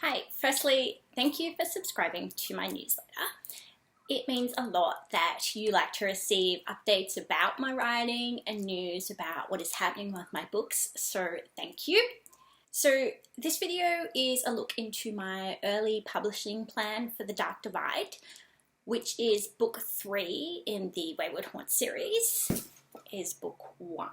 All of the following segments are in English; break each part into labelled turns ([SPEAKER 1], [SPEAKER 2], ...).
[SPEAKER 1] Hi, firstly, thank you for subscribing to my newsletter. It means a lot that you like to receive updates about my writing and news about what is happening with my books, so thank you. So this video is a look into my early publishing plan for The Dark Divide, which is book 3 in the Wayward Haunt series. Is book 1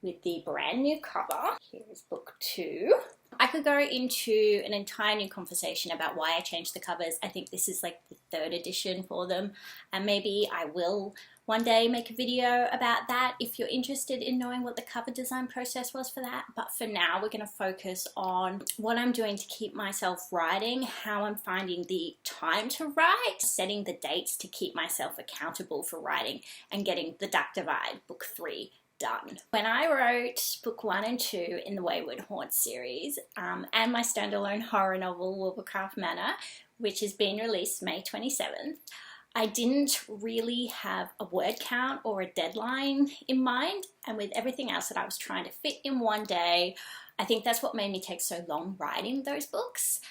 [SPEAKER 1] with the brand new cover. Here is book 2. I could go into an entire new conversation about why I changed the covers. I think this is like the 3rd edition for them, and maybe I will one day make a video about that if you're interested in knowing what the cover design process was for that. But for now, we're going to focus on what I'm doing to keep myself writing, how I'm finding the time to write, setting the dates to keep myself accountable for writing, and getting The Dark Divide, book 3, done. When I wrote book 1 and 2 in the Wayward Haunt series and my standalone horror novel Wolvercraft Manor, which is being released May 27th, I didn't really have a word count or a deadline in mind, and with everything else that I was trying to fit in one day, I think that's what made me take so long writing those books,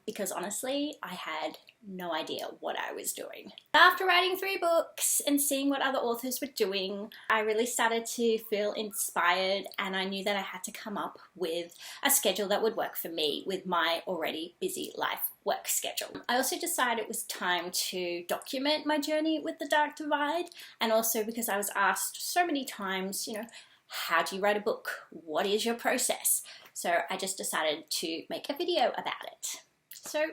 [SPEAKER 1] because honestly, I had no idea what I was doing. After writing 3 books and seeing what other authors were doing, I really started to feel inspired, and I knew that I had to come up with a schedule that would work for me with my already busy life work schedule. I also decided it was time to document my journey with The Dark Divide, and also because I was asked so many times, how do you write a book? What is your process? So I just decided to make a video about it. So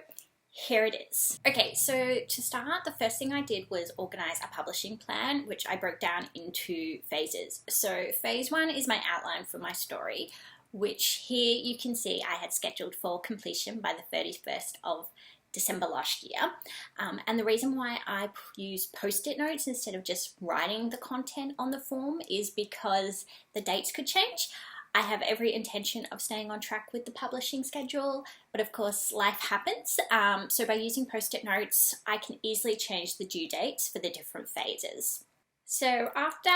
[SPEAKER 1] here it is. Okay, so to start, the first thing I did was organize a publishing plan, which I broke down into phases. So phase 1 is my outline for my story, which here you can see I had scheduled for completion by the 31st of December last year. And the reason why I use post-it notes instead of just writing the content on the form is because the dates could change. I have every intention of staying on track with the publishing schedule, but of course life happens. So by using post-it notes, I can easily change the due dates for the different phases. So after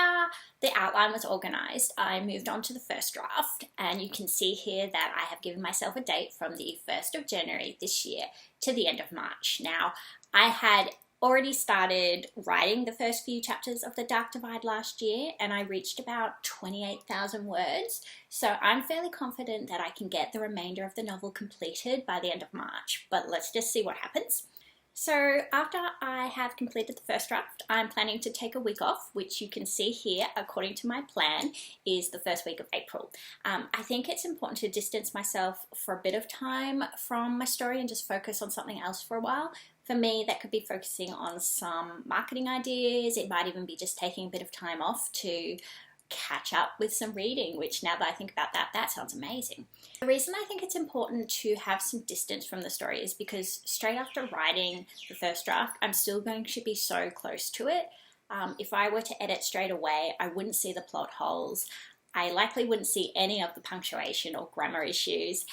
[SPEAKER 1] the outline was organised, I moved on to the first draft, and you can see here that I have given myself a date from the 1st of January this year to the end of March. Now, I had already started writing the first few chapters of The Dark Divide last year, and I reached about 28,000 words, so I'm fairly confident that I can get the remainder of the novel completed by the end of March, but let's just see what happens. So after I have completed the first draft, I'm planning to take a week off, which you can see here, according to my plan, is the first week of April. I think it's important to distance myself for a bit of time from my story and just focus on something else for a while. For me, that could be focusing on some marketing ideas. It might even be just taking a bit of time off to catch up with some reading, which now that I think about that, that sounds amazing. The reason I think it's important to have some distance from the story is because straight after writing the first draft, I'm still going to be so close to it. If I were to edit straight away, I wouldn't see the plot holes. I likely wouldn't see any of the punctuation or grammar issues.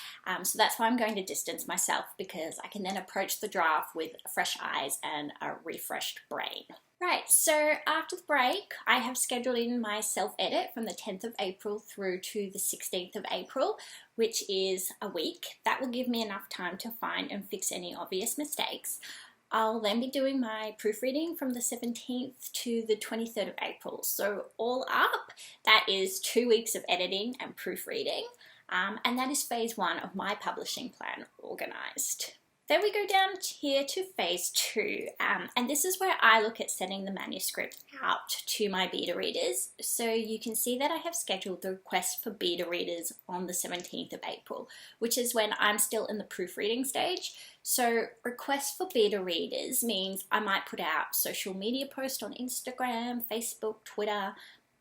[SPEAKER 1] So that's why I'm going to distance myself, because I can then approach the draft with fresh eyes and a refreshed brain. Right, so after the break, I have scheduled in my self-edit from the 10th of April through to the 16th of April, which is a week. That will give me enough time to find and fix any obvious mistakes. I'll then be doing my proofreading from the 17th to the 23rd of April. So all up, that is 2 weeks of editing and proofreading, and that is phase 1 of my publishing plan organised. Then we go down here to phase 2, and this is where I look at sending the manuscript out to my beta readers. So you can see that I have scheduled the request for beta readers on the 17th of April, which is when I'm still in the proofreading stage. So request for beta readers means I might put out social media posts on Instagram, Facebook, Twitter,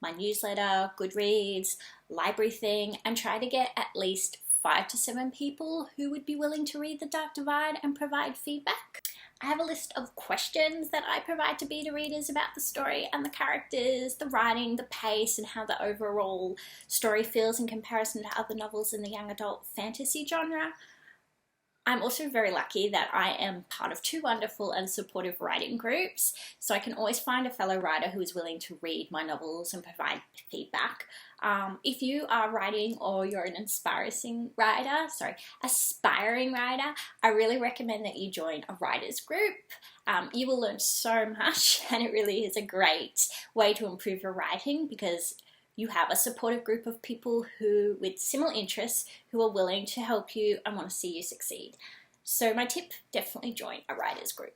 [SPEAKER 1] my newsletter, Goodreads, library thing, and try to get at least 5 to 7 people who would be willing to read The Dark Divide and provide feedback. I have a list of questions that I provide to beta readers about the story and the characters, the writing, the pace, and how the overall story feels in comparison to other novels in the young adult fantasy genre. I'm also very lucky that I am part of 2 wonderful and supportive writing groups, so I can always find a fellow writer who is willing to read my novels and provide feedback. If you are writing or you're an aspiring writer, I really recommend that you join a writers group. You will learn so much, and it really is a great way to improve your writing because you have a supportive group of people who, with similar interests, who are willing to help you and want to see you succeed. So my tip, definitely join a writers group.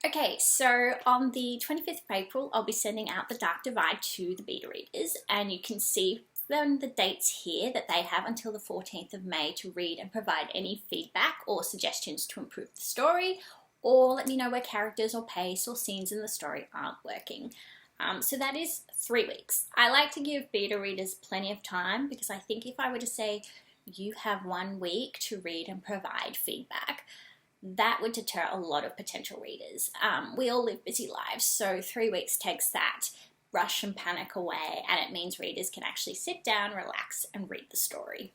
[SPEAKER 1] Okay, so on the 25th of April, I'll be sending out the Dark Divide to the beta readers, and you can see from the dates here that they have until the 14th of May to read and provide any feedback or suggestions to improve the story, or let me know where characters or pace or scenes in the story aren't working. So that is 3 weeks. I like to give beta readers plenty of time because I think if I were to say you have 1 week to read and provide feedback, that would deter a lot of potential readers. We all live busy lives, so 3 weeks takes that rush and panic away, and it means readers can actually sit down, relax, and read the story.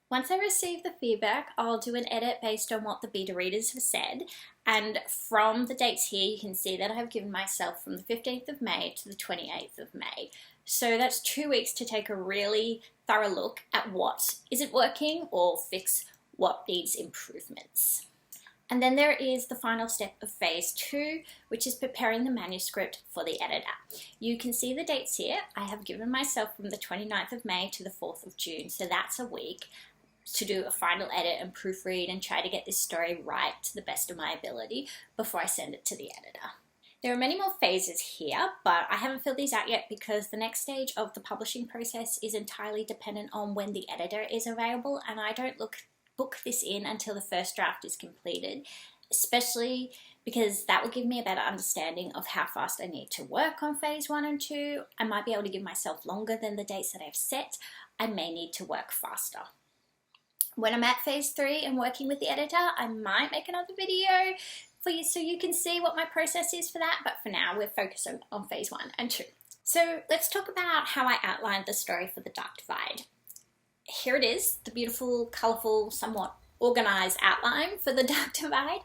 [SPEAKER 1] Once I receive the feedback, I'll do an edit based on what the beta readers have said, and from the dates here you can see that I have given myself from the 15th of May to the 28th of May. So that's 2 weeks to take a really thorough look at what isn't working or fix what needs improvements. And then there is the final step of phase 2, which is preparing the manuscript for the editor. You can see the dates here. I have given myself from the 29th of May to the 4th of June, so that's a week to do a final edit and proofread and try to get this story right to the best of my ability before I send it to the editor. There are many more phases here, but I haven't filled these out yet because the next stage of the publishing process is entirely dependent on when the editor is available, and I don't book this in until the first draft is completed, especially because that will give me a better understanding of how fast I need to work on phase 1 and 2. I might be able to give myself longer than the dates that I've set. I may need to work faster. When I'm at phase 3 and working with the editor, I might make another video for you so you can see what my process is for that, but for now we're focused on phase 1 and 2. So let's talk about how I outlined the story for the Dark Divide. Here it is, the beautiful, colourful, somewhat organised outline for the Dark Divide.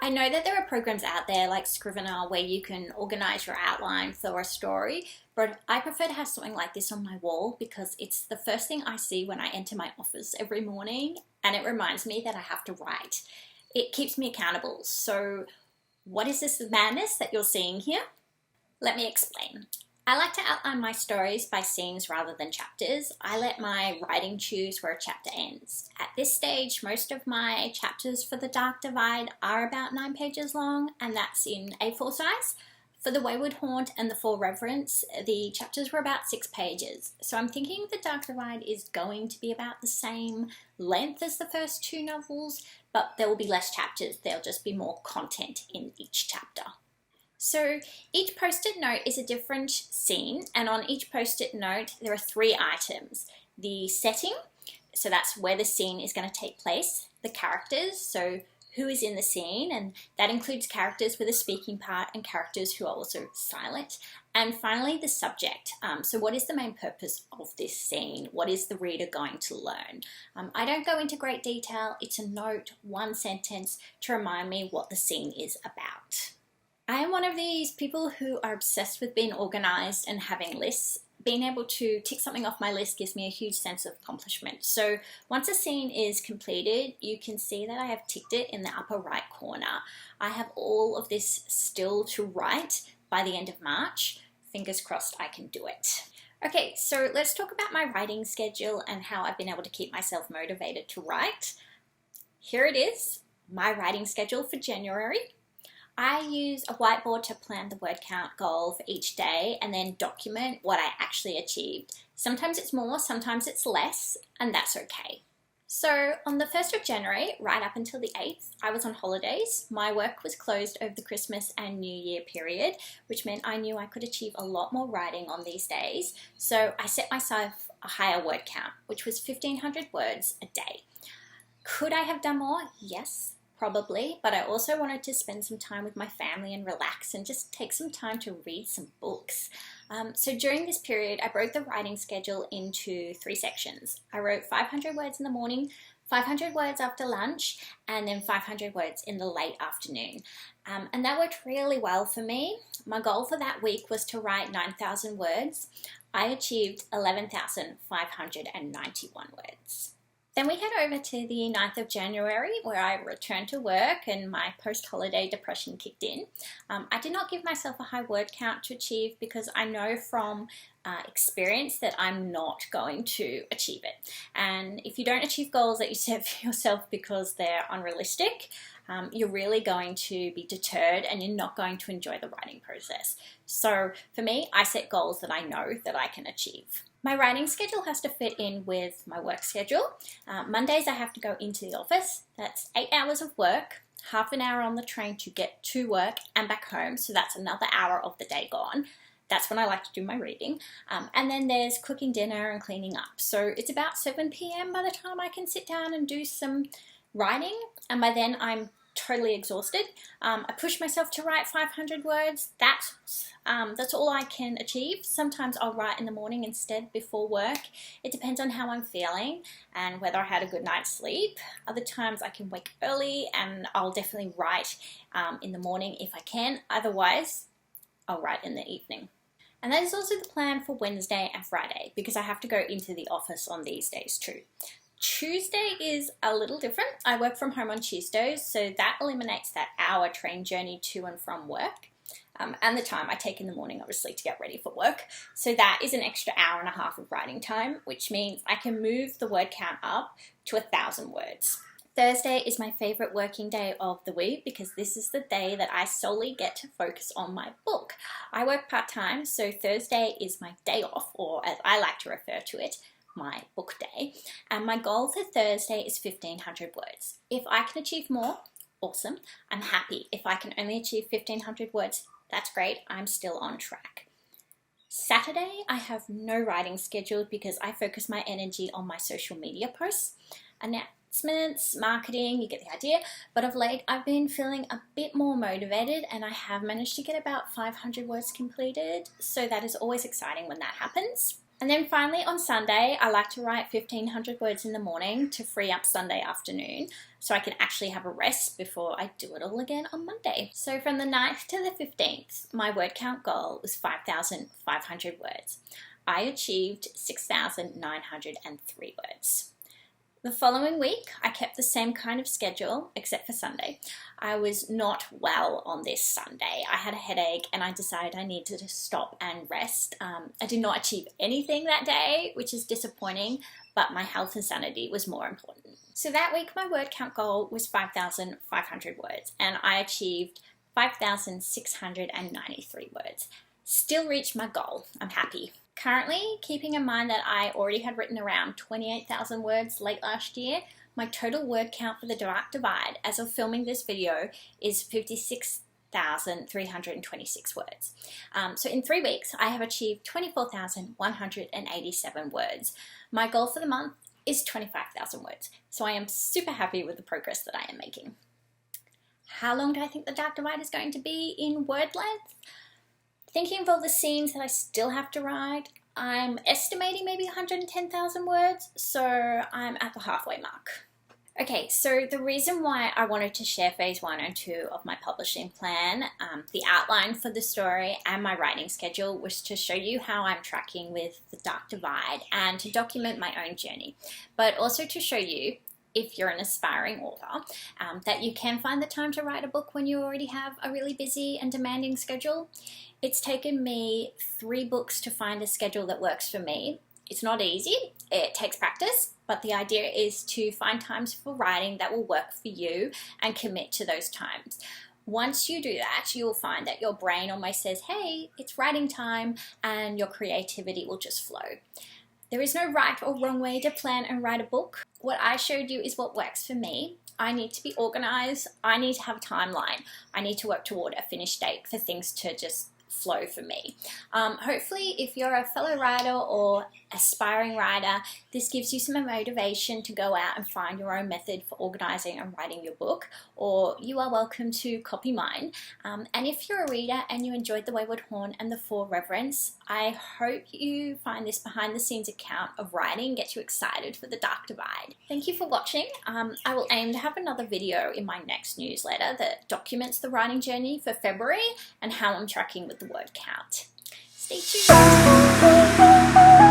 [SPEAKER 1] I know that there are programs out there like Scrivener where you can organise your outline for a story, but I prefer to have something like this on my wall because it's the first thing I see when I enter my office every morning, and it reminds me that I have to write. It keeps me accountable. So what is this madness that you're seeing here? Let me explain. I like to outline my stories by scenes rather than chapters. I let my writing choose where a chapter ends. At this stage, most of my chapters for the Dark Divide are about 9 pages long, and that's in A4 size. For the Wayward Haunt and the Full Reverence, the chapters were about 6 pages. So I'm thinking the Dark Divide is going to be about the same length as the first 2 novels, but there will be less chapters. There'll just be more content in each chapter. So each post-it note is a different scene, and on each post-it note there are 3 items. The setting, so that's where the scene is going to take place. The characters, so who is in the scene, and that includes characters with a speaking part and characters who are also silent. And finally the subject, so what is the main purpose of this scene? What is the reader going to learn? I don't go into great detail. It's a note, 1 sentence to remind me what the scene is about. I am one of these people who are obsessed with being organised and having lists. Being able to tick something off my list gives me a huge sense of accomplishment. So once a scene is completed, you can see that I have ticked it in the upper right corner. I have all of this still to write by the end of March. Fingers crossed I can do it. Okay, so let's talk about my writing schedule and how I've been able to keep myself motivated to write. Here it is, my writing schedule for January. I use a whiteboard to plan the word count goal for each day and then document what I actually achieved. Sometimes it's more, sometimes it's less, and that's okay. So on the 1st of January, right up until the 8th, I was on holidays. My work was closed over the Christmas and New Year period, which meant I knew I could achieve a lot more writing on these days. So I set myself a higher word count, which was 1,500 words a day. Could I have done more? Yes. Probably, but I also wanted to spend some time with my family and relax and just take some time to read some books. So during this period, I broke the writing schedule into 3 sections. I wrote 500 words in the morning, 500 words after lunch, and then 500 words in the late afternoon. And that worked really well for me. My goal for that week was to write 9,000 words. I achieved 11,591 words. Then we head over to the 9th of January, where I returned to work and my post-holiday depression kicked in. I did not give myself a high word count to achieve because I know from experience that I'm not going to achieve it. And if you don't achieve goals that you set for yourself because they're unrealistic, you're really going to be deterred and you're not going to enjoy the writing process. So for me, I set goals that I know that I can achieve. My writing schedule has to fit in with my work schedule. Mondays I have to go into the office. That's 8 hours of work, half an hour on the train to get to work and back home. So that's another hour of the day gone. That's when I like to do my reading. And then there's cooking dinner and cleaning up. So it's about 7 p.m. by the time I can sit down and do some writing. And by then I'm totally exhausted. I push myself to write 500 words. That's all I can achieve. Sometimes I'll write in the morning instead before work. It depends on how I'm feeling and whether I had a good night's sleep. Other times I can wake early and I'll definitely write in the morning if I can. Otherwise, I'll write in the evening. And that is also the plan for Wednesday and Friday because I have to go into the office on these days too. Tuesday is a little different. I work from home on Tuesdays, so that eliminates that hour train journey to and from work and the time I take in the morning, obviously, to get ready for work. So that is an extra hour and a half of writing time, which means I can move the word count up to 1,000 words. Thursday is my favorite working day of the week because this is the day that I solely get to focus on my book. I work part-time, so Thursday is my day off, or as I like to refer to it, my book day. And my goal for Thursday is 1,500 words. If I can achieve more, awesome. I'm happy. If I can only achieve 1,500 words, that's great. I'm still on track. Saturday, I have no writing scheduled because I focus my energy on my social media posts. Announcements, marketing, you get the idea. But of late, I've been feeling a bit more motivated and I have managed to get about 500 words completed. So that is always exciting when that happens. And then finally on Sunday, I like to write 1,500 words in the morning to free up Sunday afternoon so I can actually have a rest before I do it all again on Monday. So from the 9th to the 15th, my word count goal was 5,500 words. I achieved 6,903 words. The following week, I kept the same kind of schedule except for Sunday. I was not well on this Sunday. I had a headache and I decided I needed to stop and rest. I did not achieve anything that day, which is disappointing, but my health and sanity was more important. So that week, my word count goal was 5,500 words and I achieved 5,693 words. Still reached my goal. I'm happy. Currently, keeping in mind that I already had written around 28,000 words late last year, my total word count for the Dark Divide as of filming this video is 56,326 words. So in 3 weeks, I have achieved 24,187 words. My goal for the month is 25,000 words. So I am super happy with the progress that I am making. How long do I think the Dark Divide is going to be in word length? Thinking of all the scenes that I still have to write, I'm estimating maybe 110,000 words, so I'm at the halfway mark. Okay, so the reason why I wanted to share phase 1 and 2 of my publishing plan, the outline for the story and my writing schedule was to show you how I'm tracking with the Dark Divide and to document my own journey, but also to show you, if you're an aspiring author, that you can find the time to write a book when you already have a really busy and demanding schedule. It's taken me 3 books to find a schedule that works for me. It's not easy, it takes practice, but the idea is to find times for writing that will work for you and commit to those times. Once you do that, you'll find that your brain almost says, hey, it's writing time, and your creativity will just flow. There is no right or wrong way to plan and write a book. What I showed you is what works for me. I need to be organized. I need to have a timeline. I need to work toward a finish date for things to just flow for me. Hopefully, if you're a fellow writer or aspiring writer, this gives you some motivation to go out and find your own method for organizing and writing your book, or you are welcome to copy mine. And if you're a reader and you enjoyed The Wayward Horn and The Four Reverence, I hope you find this behind the scenes account of writing get you excited for the Dark Divide. Thank you for watching. I will aim to have another video in my next newsletter that documents the writing journey for February and how I'm tracking with the word count. Stay tuned.